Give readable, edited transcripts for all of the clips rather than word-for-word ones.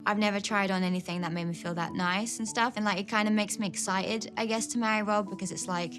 I've never tried on anything that made me feel that nice and stuff. And like, it kind of makes me excited, I guess, to marry Rob because it's like,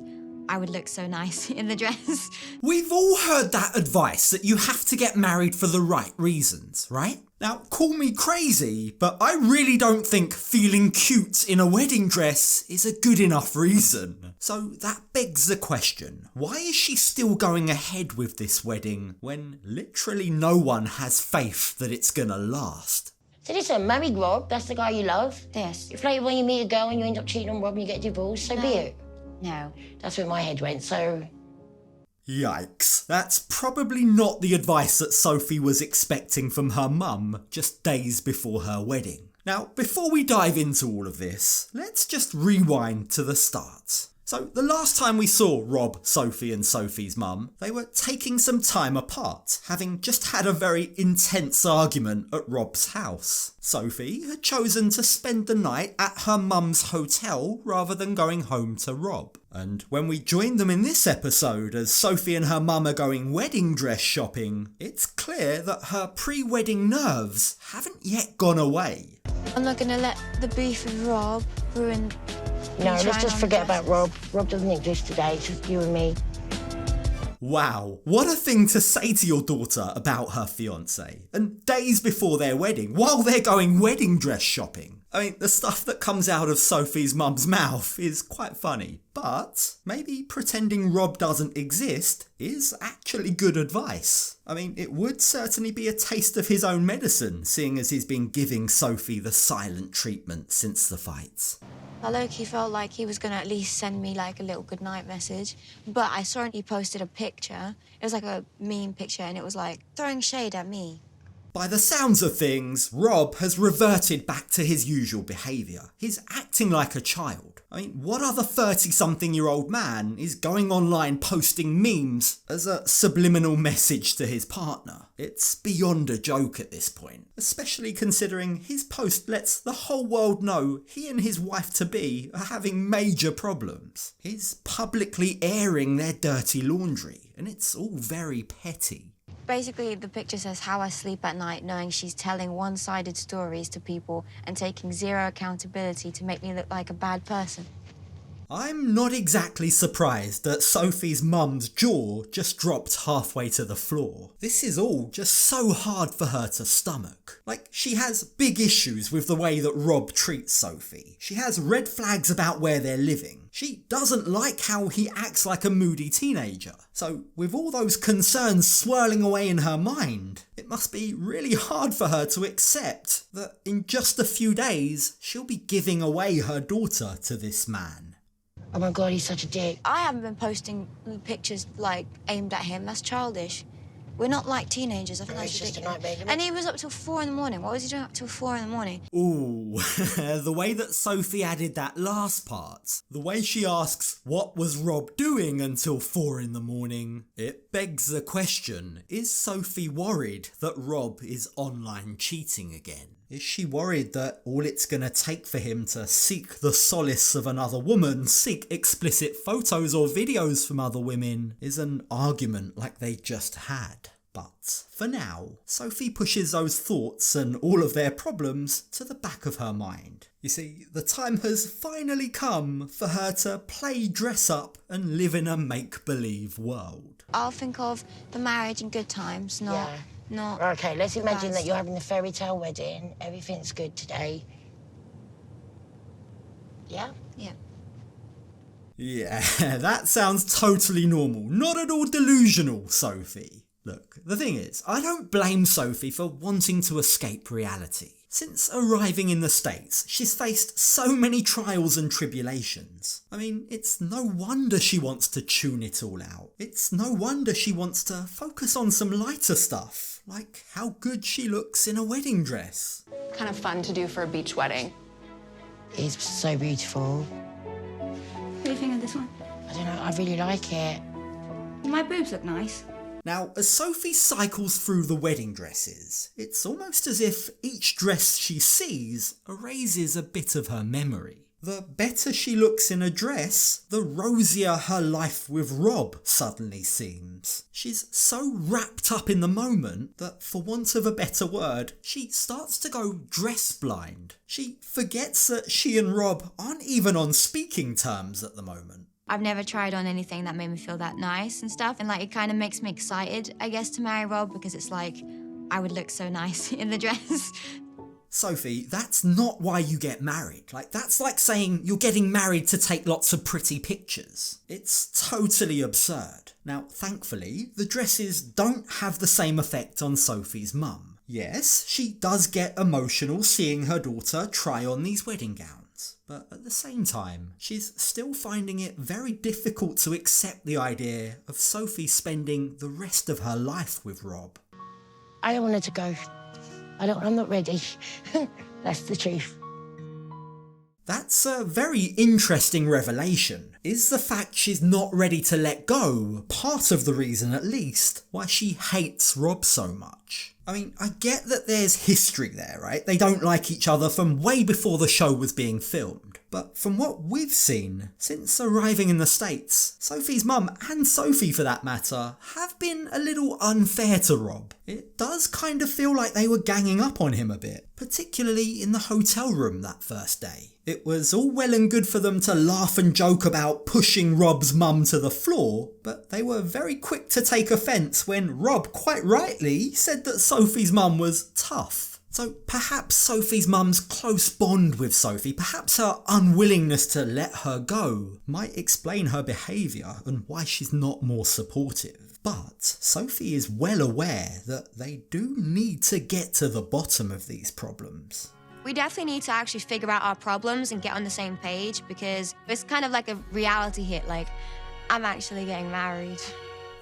I would look so nice in the dress. We've all heard that advice that you have to get married for the right reasons, right? Now, call me crazy, but I really don't think feeling cute in a wedding dress is a good enough reason. So that begs the question, why is she still going ahead with this wedding when literally no one has faith that it's gonna last? So listen, marry Rob, that's the guy you love. Yes. If later when you meet a girl and you end up cheating on Rob and you get divorced, so be it. No. That's where my head went, so... Yikes, that's probably not the advice that Sophie was expecting from her mum just days before her wedding. Now, before we dive into all of this, let's just rewind to the start. So, the last time we saw Rob, Sophie and Sophie's mum, they were taking some time apart, having just had a very intense argument at Rob's house. Sophie had chosen to spend the night at her mum's hotel rather than going home to Rob. And when we joined them in this episode as Sophie and her mum are going wedding dress shopping, it's clear that her pre-wedding nerves haven't yet gone away. I'm not gonna let the beef with Rob ruin... No, let's just forget about Rob. Rob doesn't exist today, it's just you and me. Wow, what a thing to say to your daughter about her fiancé. And days before their wedding, while they're going wedding dress shopping. I mean, the stuff that comes out of Sophie's mum's mouth is quite funny, but maybe pretending Rob doesn't exist is actually good advice. I mean, it would certainly be a taste of his own medicine, seeing as he's been giving Sophie the silent treatment since the fight. I low-key felt like he was gonna at least send me like a little goodnight message, but I saw he posted a picture. It was like a meme picture and it was like throwing shade at me. By the sounds of things, Rob has reverted back to his usual behaviour. He's acting like a child. I mean, what other 30-something-year-old man is going online posting memes as a subliminal message to his partner? It's beyond a joke at this point, especially considering his post lets the whole world know he and his wife-to-be are having major problems. He's publicly airing their dirty laundry, and it's all very petty. Basically, the picture says how I sleep at night knowing she's telling one-sided stories to people and taking zero accountability to make me look like a bad person. I'm not exactly surprised that Sophie's mum's jaw just dropped halfway to the floor. This is all just so hard for her to stomach. Like, she has big issues with the way that Rob treats Sophie. She has red flags about where they're living. She doesn't like how he acts like a moody teenager. So, with all those concerns swirling away in her mind, it must be really hard for her to accept that in just a few days, she'll be giving away her daughter to this man. Oh my God, he's such a dick. I haven't been posting pictures like aimed at him. That's childish. We're not like teenagers. I think that's It's just a ridiculous. nightmare. And he was up till 4 in the morning. What was he doing up till 4 in the morning? Ooh, the way that Sophie added that last part, the way she asks, what was Rob doing until 4 in the morning? It begs the question, is Sophie worried that Rob is online cheating again? Is she worried that all it's gonna take for him to seek the solace of another woman, seek explicit photos or videos from other women, is an argument like they just had? But for now, Sophie pushes those thoughts and all of their problems to the back of her mind. You see, the time has finally come for her to play dress up and live in a make-believe world. I'll think of the marriage in good times, not... Yeah. Not Okay, let's imagine bad that you're stuff. having the fairy tale wedding. Everything's good today. Yeah? Yeah. Yeah, that sounds totally normal. Not at all delusional, Sophie. Look, the thing is, I don't blame Sophie for wanting to escape reality. Since arriving in the States, she's faced so many trials and tribulations. I mean, it's no wonder she wants to tune it all out. It's no wonder she wants to focus on some lighter stuff, like how good she looks in a wedding dress. Kind of fun to do for a beach wedding. It's so beautiful. What do you think of this one? I don't know, I really like it. My boobs look nice. Now, as Sophie cycles through the wedding dresses, it's almost as if each dress she sees erases a bit of her memory. The better she looks in a dress, the rosier her life with Rob suddenly seems. She's so wrapped up in the moment that, for want of a better word, she starts to go dress blind. She forgets that she and Rob aren't even on speaking terms at the moment. I've never tried on anything that made me feel that nice and stuff. And like, it kind of makes me excited, I guess, to marry Rob because it's like, I would look so nice in the dress. Sophie, that's not why you get married. Like, that's like saying you're getting married to take lots of pretty pictures. It's totally absurd. Now, thankfully, the dresses don't have the same effect on Sophie's mum. Yes, she does get emotional seeing her daughter try on these wedding gowns. But at the same time, she's still finding it very difficult to accept the idea of Sophie spending the rest of her life with Rob. I don't want her to go. I'm not ready. That's the truth. That's a very interesting revelation. Is the fact she's not ready to let go part of the reason, at least, why she hates Rob so much? I mean, I get that there's history there, right? They don't like each other from way before the show was being filmed. But from what we've seen, since arriving in the States, Sophie's mum, and Sophie for that matter, have been a little unfair to Rob. It does kind of feel like they were ganging up on him a bit, particularly in the hotel room that first day. It was all well and good for them to laugh and joke about pushing Rob's mum to the floor, but they were very quick to take offence when Rob, quite rightly, said that Sophie's mum was tough. So perhaps Sophie's mum's close bond with Sophie, perhaps her unwillingness to let her go, might explain her behaviour and why she's not more supportive. But Sophie is well aware that they do need to get to the bottom of these problems. We definitely need to actually figure out our problems and get on the same page because it's kind of like a reality hit, like, I'm actually getting married.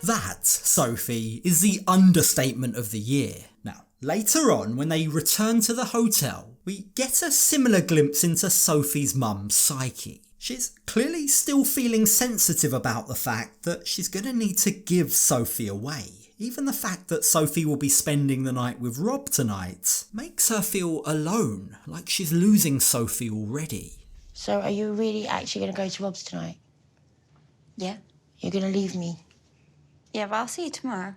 That, Sophie, is the understatement of the year. Now, later on, when they return to the hotel, we get a similar glimpse into Sophie's mum's psyche. She's clearly still feeling sensitive about the fact that she's going to need to give Sophie away. Even the fact that Sophie will be spending the night with Rob tonight makes her feel alone, like she's losing Sophie already. So are you really actually going to go to Rob's tonight? Yeah. You're going to leave me? Yeah, but I'll see you tomorrow.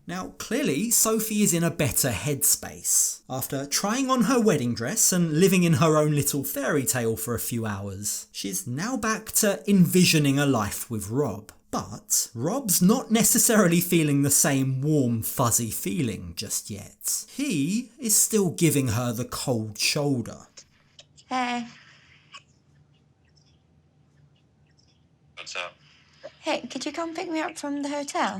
Now, clearly, Sophie is in a better headspace. After trying on her wedding dress and living in her own little fairy tale for a few hours, she's now back to envisioning a life with Rob. But Rob's not necessarily feeling the same warm, fuzzy feeling just yet. He is still giving her the cold shoulder. Hey. What's up? Hey, could you come pick me up from the hotel?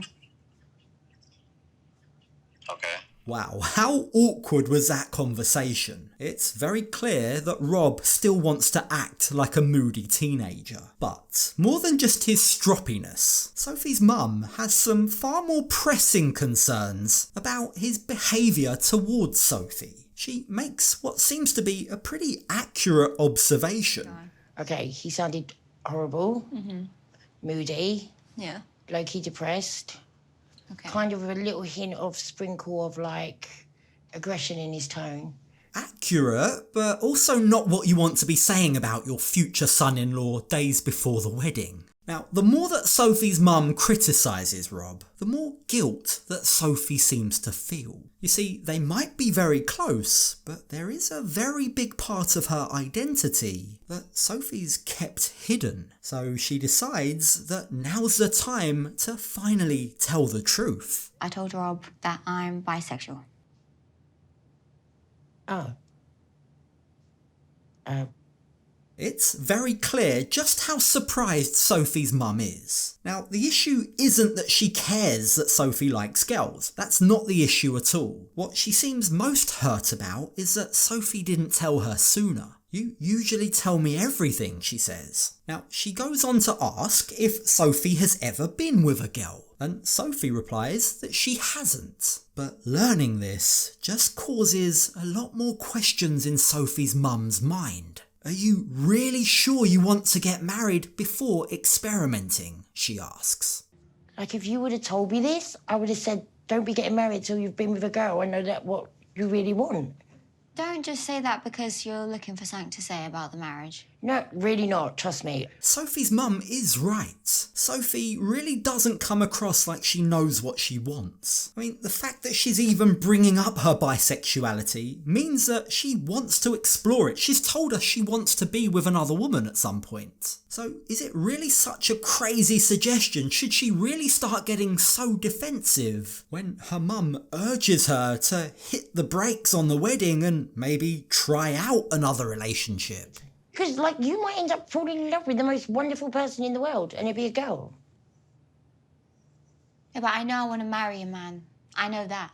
Okay. Wow, how awkward was that conversation? It's very clear that Rob still wants to act like a moody teenager. But more than just his stroppiness, Sophie's mum has some far more pressing concerns about his behaviour towards Sophie. She makes what seems to be a pretty accurate observation. Okay, he sounded horrible, moody, Yeah. low-key depressed. Okay. Kind of a little hint of sprinkle of, like, aggression in his tone. Accurate, but also not what you want to be saying about your future son-in-law days before the wedding. Now, the more that Sophie's mum criticises Rob, the more guilt that Sophie seems to feel. You see, they might be very close, but there is a very big part of her identity that Sophie's kept hidden. So she decides that now's the time to finally tell the truth. I told Rob that I'm bisexual. Oh. It's very clear just how surprised Sophie's mum is. Now, the issue isn't that she cares that Sophie likes girls. That's not the issue at all. What she seems most hurt about is that Sophie didn't tell her sooner. You usually tell me everything, she says. Now, she goes on to ask if Sophie has ever been with a girl, and Sophie replies that she hasn't. But learning this just causes a lot more questions in Sophie's mum's mind. Are you really sure you want to get married before experimenting? She asks. Like, if you would have told me this, I would have said, don't be getting married till you've been with a girl. I know that's what you really want. Don't just say that because you're looking for something to say about the marriage. No, really not, trust me. Sophie's mum is right. Sophie really doesn't come across like she knows what she wants. I mean, the fact that she's even bringing up her bisexuality means that she wants to explore it. She's told us she wants to be with another woman at some point. So is it really such a crazy suggestion? Should she really start getting so defensive when her mum urges her to hit the brakes on the wedding and maybe try out another relationship? Because, like, you might end up falling in love with the most wonderful person in the world, and it'd be a girl. Yeah, but I know I want to marry a man. I know that.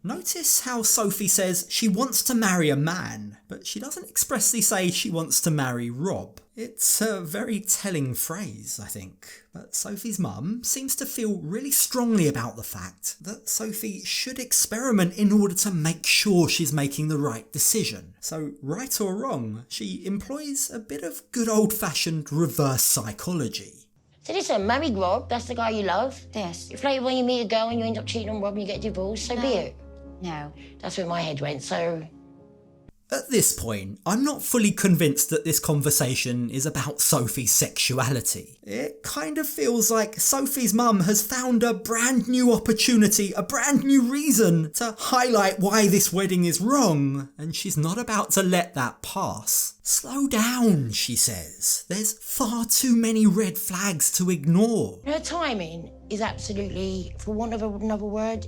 Notice how Sophie says she wants to marry a man, but she doesn't expressly say she wants to marry Rob. It's a very telling phrase, I think. But Sophie's mum seems to feel really strongly about the fact that Sophie should experiment in order to make sure she's making the right decision. So, right or wrong, she employs a bit of good old-fashioned reverse psychology. So listen, marry Rob, that's the guy you love. Yes. If later when you meet a girl and you end up cheating on Rob and you get divorced, so be it. No. That's where my head went, so... At this point, I'm not fully convinced that this conversation is about Sophie's sexuality. It kind of feels like Sophie's mum has found a brand new opportunity, a brand new reason to highlight why this wedding is wrong, and she's not about to let that pass. Slow down, she says. There's far too many red flags to ignore. Her timing is absolutely, for want of another word,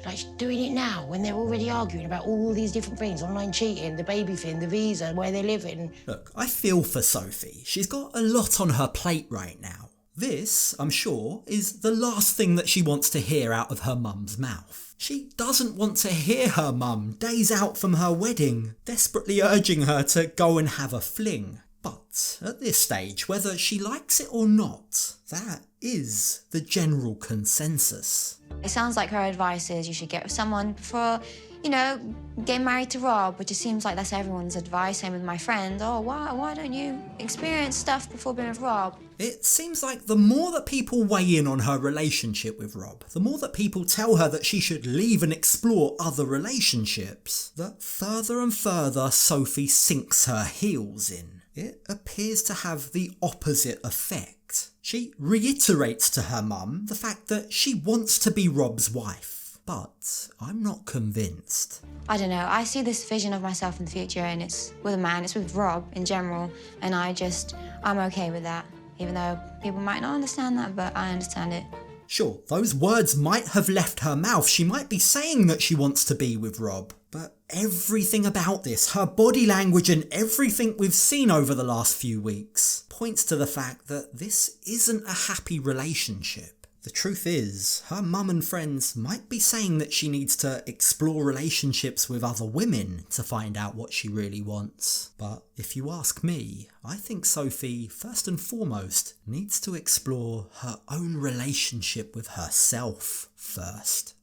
like she's doing it now when they're already arguing about all these different things, online cheating, the baby thing, the visa, where they're living. Look, I feel for Sophie. She's got a lot on her plate right now. This, I'm sure, is the last thing that she wants to hear out of her mum's mouth. She doesn't want to hear her mum, days out from her wedding, desperately urging her to go and have a fling. But at this stage, whether she likes it or not, that is the general consensus. It sounds like her advice is you should get with someone before, you know, getting married to Rob, which it seems like that's everyone's advice. Same with my friend. Oh, why don't you experience stuff before being with Rob? It seems like the more that people weigh in on her relationship with Rob, the more that people tell her that she should leave and explore other relationships, the further and further Sophie sinks her heels in. It appears to have the opposite effect. She reiterates to her mum the fact that she wants to be Rob's wife, but I'm not convinced. I don't know. I see this vision of myself in the future, and it's with a man, it's with Rob in general, and I'm okay with that. Even though people might not understand that, but I understand it. Sure, those words might have left her mouth. She might be saying that she wants to be with Rob. But everything about this, her body language and everything we've seen over the last few weeks, points to the fact that this isn't a happy relationship. The truth is, her mum and friends might be saying that she needs to explore relationships with other women to find out what she really wants. But if you ask me, I think Sophie, first and foremost, needs to explore her own relationship with herself first.